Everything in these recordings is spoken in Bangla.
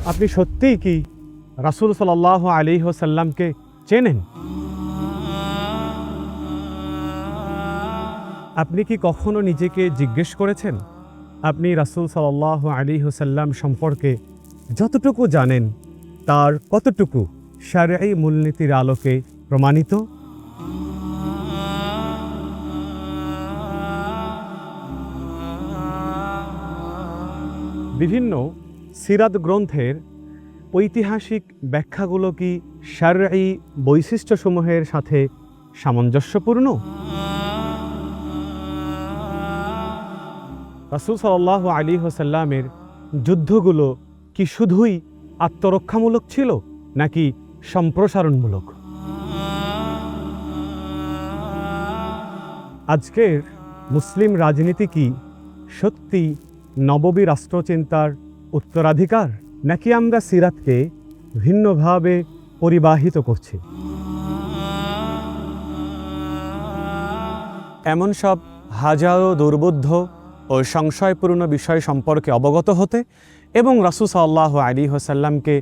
আপনি সত্যিই কি রাসূল সাল্লাল্লাহু আলাইহি ওয়াসাল্লামকে চেনেন? আপনি কি কখনো নিজেকে জিজ্ঞেস করেছেন আপনি রাসূল সাল্লাল্লাহু আলাইহি ওয়াসাল্লাম সম্পর্কে যতটুকু জানেন তার কতটুকু শারঈ মূলনীতির আলোকে প্রমাণিত? বিভিন্ন সিরাত গ্রন্থের ঐতিহাসিক ব্যাখ্যাগুলো কি শারঈ বৈশিষ্ট্যসমূহের সাথে সামঞ্জস্যপূর্ণ? রাসূল সাল্লাল্লাহু আলাইহি ওয়াসাল্লামের যুদ্ধগুলো কি শুধুই আত্মরক্ষামূলক ছিল নাকি সম্প্রসারণমূলক? আজকের মুসলিম রাজনীতি কি সত্যি নববী রাষ্ট্রচিন্তার উত্তরাধিকার, নাকি আমরা সিরাতকে ভিন্নভাবে পরিবাহিত করছি? এমন সব হাজারো দুর্বোধ্য ও সংশয়পূর্ণ বিষয় সম্পর্কে অবগত হতে এবং রাসূল সাল্লাল্লাহু আলাইহি ওয়াসাল্লামকে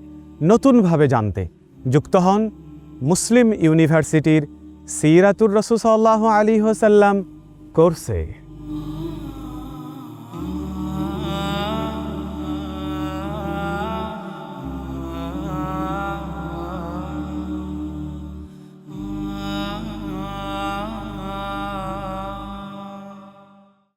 নতুনভাবে জানতে যুক্ত হন মুসলিম ইউনিভার্সিটির সিরাতুর রাসূল সাল্লাল্লাহু আলাইহি ওয়াসাল্লাম কোর্সে।